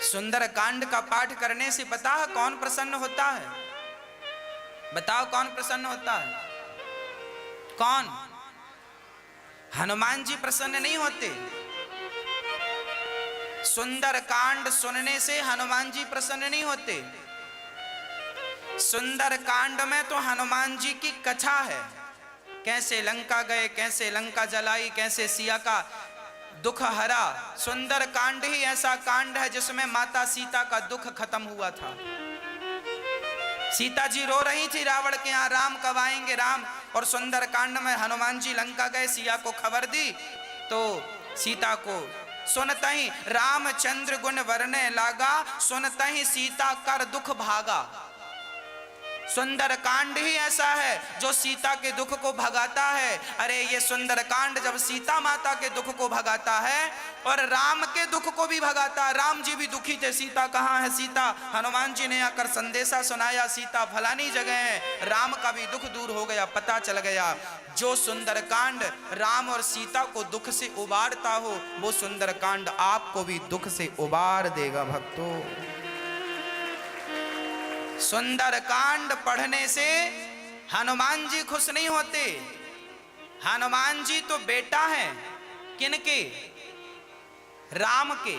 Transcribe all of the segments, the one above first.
सुंदर कांड का पाठ करने से पता है कौन प्रसन्न होता है? बताओ कौन प्रसन्न होता है? कौन? हनुमान जी प्रसन्न नहीं होते। सुंदर कांड सुनने से हनुमान जी प्रसन्न नहीं होते। सुंदर कांड में तो हनुमान जी की कथा है, कैसे लंका गए, कैसे लंका जलाई, कैसे सिया का दुख हरा। सुंदर कांड ही ऐसा कांड है जिसमें माता सीता का दुख खत्म हुआ था। सीता जी रो रही थी रावण के यहाँ, राम कब आएंगे राम। और सुंदर कांड में हनुमान जी लंका गए, सिया को खबर दी तो सीता को सुनता ही रामचंद्र गुण वर्णे लागा, सुनता ही सीता कर दुख भागा। सुंदर कांड ही ऐसा है जो सीता के दुख को भगाता है। अरे ये सुंदर कांड जब सीता माता के दुख को भगाता है और राम के दुख को भी भगाता है। राम जी भी दुखी थे, सीता कहाँ है सीता। हनुमान जी ने आकर संदेशा सुनाया, सीता फलानी जगह है। राम का भी दुख दूर हो गया, पता चल गया। जो सुंदर कांड राम और सीता को दुख से उबारता हो, वो सुंदर कांड आपको भी दुख से उबार देगा भक्तों। सुंदर कांड पढ़ने से हनुमान जी खुश नहीं होते। हनुमान जी तो बेटा है किनके? राम के।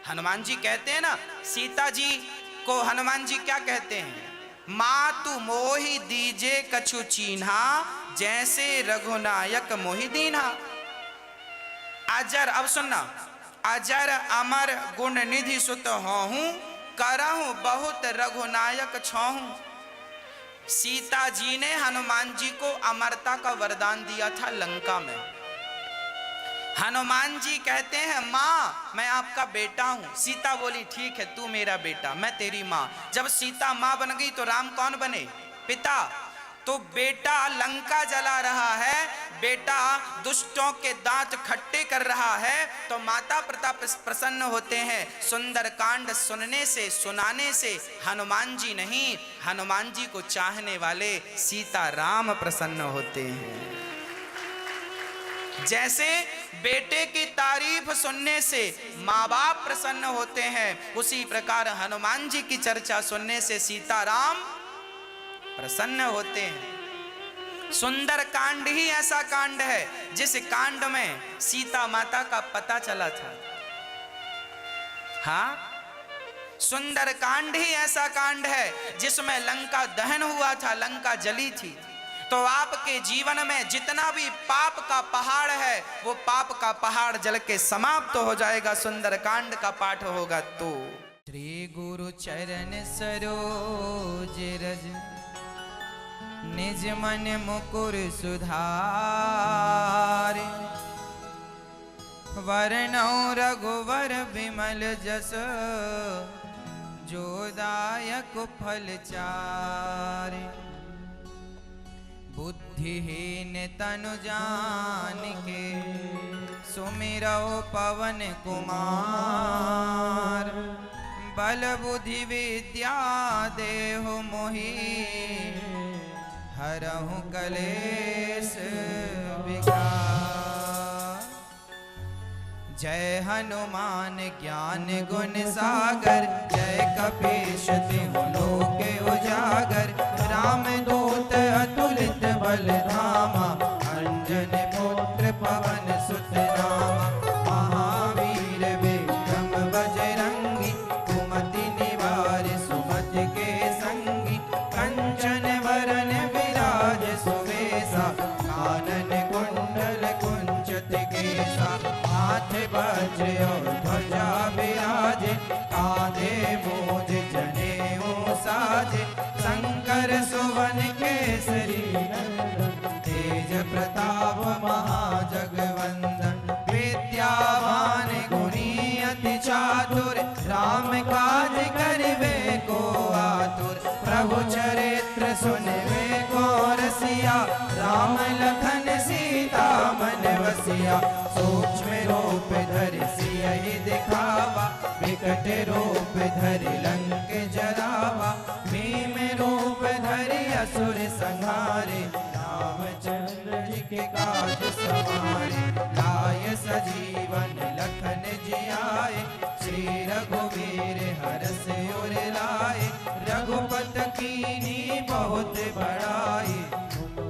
हनुमान जी कहते हैं ना, सीता जी को हनुमान जी क्या कहते हैं? मातु मोहि दीजे कछु चीन्हा, जैसे रघुनायक मोहि दीन्हा। अजर, अब सुनना, अजर अमर गुण निधि सुत हूं, करहूं बहुत रघुनायक छाहूं। सीता जी ने हनुमान जी को अमरता का वरदान दिया था लंका में। हनुमान जी कहते हैं माँ मैं आपका बेटा हूं। सीता बोली ठीक है तू मेरा बेटा, मैं तेरी माँ। जब सीता माँ बन गई तो राम कौन बने? पिता। तो बेटा लंका जला रहा है, बेटा दुष्टों के दांत खट्टे कर रहा है, तो माता पिता प्रसन्न होते हैं। सुंदर कांड सुनने से, सुनाने से हनुमान जी नहीं, हनुमान जी को चाहने वाले सीता राम प्रसन्न होते हैं। जैसे बेटे की तारीफ सुनने से माँ बाप प्रसन्न होते हैं, उसी प्रकार हनुमान जी की चर्चा सुनने से सीताराम प्रसन्न होते हैं। सुंदर कांड ही ऐसा कांड है जिस कांड में सीता माता का पता चला था। हाँ, सुंदर कांड ही ऐसा कांड है जिसमें लंका दहन हुआ था, लंका जली थी। तो आपके जीवन में जितना भी पाप का पहाड़ है, वो पाप का पहाड़ जल के समाप्त हो जाएगा, सुंदर कांड का पाठ होगा तो। श्री गुरु चरण सरोज रज, निज मन मुकुर सुधारे। वरनौ रघुवर बिमल जस, जो दायक फल चारे। बुद्धिहीन तनु जानिके, सुमिरौ पवन कुमार। बल बुद्धि विद्या देहु मोहि, हरहु कलेश विकार। जय हनुमान ज्ञान गुण सागर, जय कपीश तिहुँ लोक उजागर। रामदूत अतुलित बल धामा, अंजन पुत्र पवन सुत नामा। महावीर विक्रम बजरंगी, कुमति निवार सुमति के संगी। कंचन वरन विराज सुबेसा, कानन कुंडल कुंचित केसा। हाथ वज्र और ध्वजा विराजे, कांधे मूज जनेऊ साजे। शंकर सुवन केसरी नंदन, तेज प्रताप महाजगवंदन। विद्यावान गुणी अति चातुर, राम काज करिबे को आतुर। प्रभु चरित्र सुनबे को रसिया, राम लखन सीता मन बसिया। सूक्ष्म रूप धरि सियहि दिखावा, विकट रूप धरि लंक जरावा। भीम रूप धरि असुर संहारे, रामचंद्र जी के काज सवारे। लाय सजीवन लखन जियाए, श्री रघुवीर हरष उर लाए, रघुपत कीनी बहुत बड़ाई।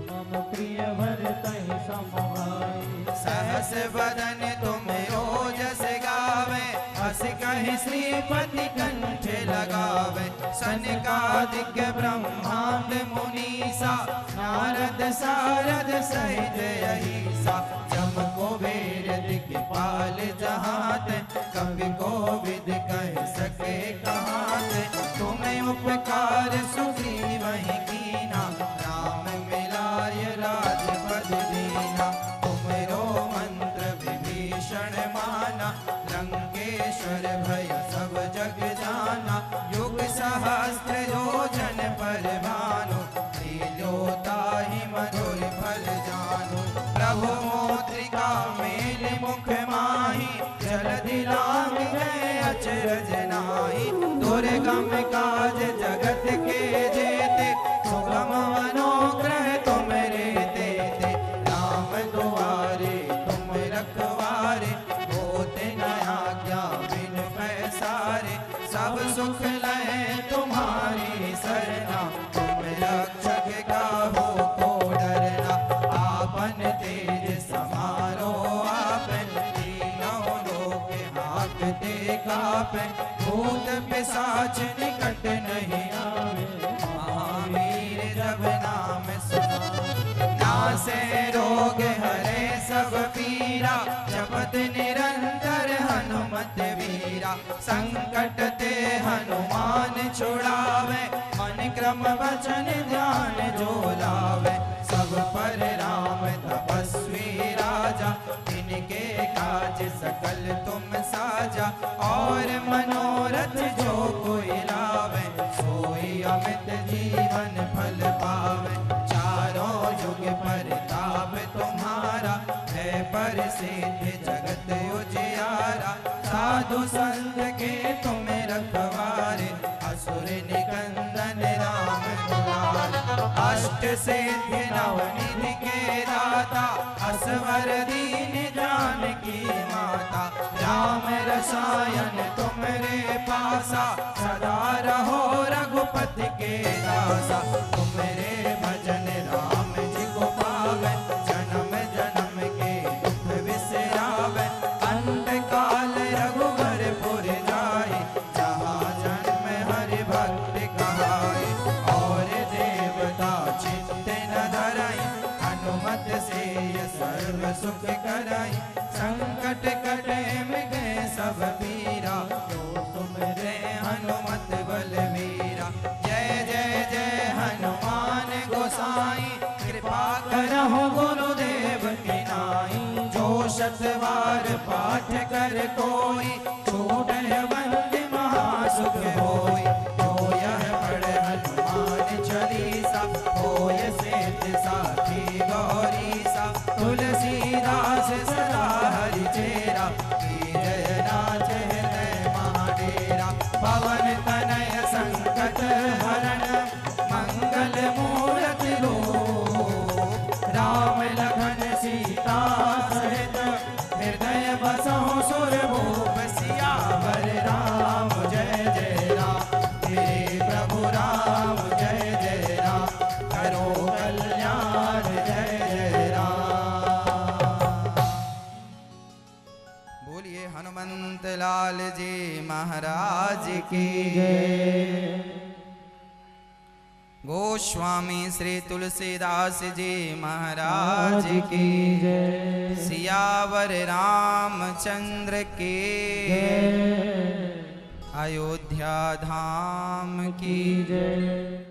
मम प्रिय भरतहि समभाई, सहस बदन तुम ओजस गावे, हस कहि श्रीपति कंठ लगावे। सनकादिक ब्रह्मांड मुनीसा, नारद सारद सहित अहिसा। जम कुबेर दिखपाल जहात, कवि कोविद कह सके कहात। तुम्हें उपकार सुग्रीवहि कीना, राम मिलाय राजपद दीना। तुमरो मंत्र विभीषण माना, लंकेश्वर भय सब जग जाना। युग सहस्त्र योजन पर भानु, लील्योताहि मधुर फल जानु। प्रभु मोद्रिका मेल मुख माहि, जलधि लांघ गए अचरज नाहि। दुर्गम काज जगत के जेते, सुगम मनोग्रह तुमरे तेते। राम दुआरे तुम रखवारे, होते न आज्ञा बिन पैसारे। सब सुख लहे तुम्हारी सरना, तुम रक्षक काहू को डरना। आपन तेज समारो आपन, तीनों लोक हाँकते कापे। भूत पिशाच निकट नहीं आवे, महावीर जब नाम सुनावे। नासे रोग हरे सब पीरा, जपत निरंतर हनुमत वीरा। संकट ते हनुमान छुड़ावे, मन क्रम वचन ध्यान जो लावे। सब पर राम तपस्वी राजा, इनके काज सकल तुम साजा। और मनोरथ जो कोई लावे, सोई अमित जीवन फल पावे। चारों युग परताप तुम्हारा, है प्रसिद्ध जगत उजियारा। साधु संत के तुम रखवारे, असुर निकंदन राम दुलारे। अष्ट सिद्धि नवनिधि के दाता, असवर दीन जानकी माता। राम रसायन तुमरे पासा, सदा रहो रघुपति के दासा। तुमरे भजन राम जी को पावे, जन्म जन्म के दुख बिसरावे। अंत काल रघुवर पुर जाए, जहाँ जन्म हरि भक्त कहाए। और देवता चित्त न धराई, हनुमत से सर्व सुख कराई। संकट कटे मिटे सब पीरा, जो तुमरे हनुमत बलवीरा। जय जय जय हनुमान गोसाई, कृपा करहु गुरुदेव की नाई। जो शतवार पाठ कर कोई, छूटहि बंदी महासुख होई। जो यह पढ़े हनुमान चालीसा, होय सिद्धि साखी गौरीसा। तुलसीदास सदा हरि चेरा, की जय नाथ हृदय महाडेरा। पवन तनय संकट हरण, मंगल मूर्ति रूप। राम लखन सीता सहित, हृदय बसहु सुरभूप। सियावर राम जय जय राम, मेरे प्रभु राम जय जय राम। करो कल्याण जय जय राम। बोलिए हनुमंत लाल जी महाराज की जय। गोस्वामी श्री तुलसीदास जी महाराज की जय। सियावर रामचंद्र की जय। अयोध्या धाम की जय।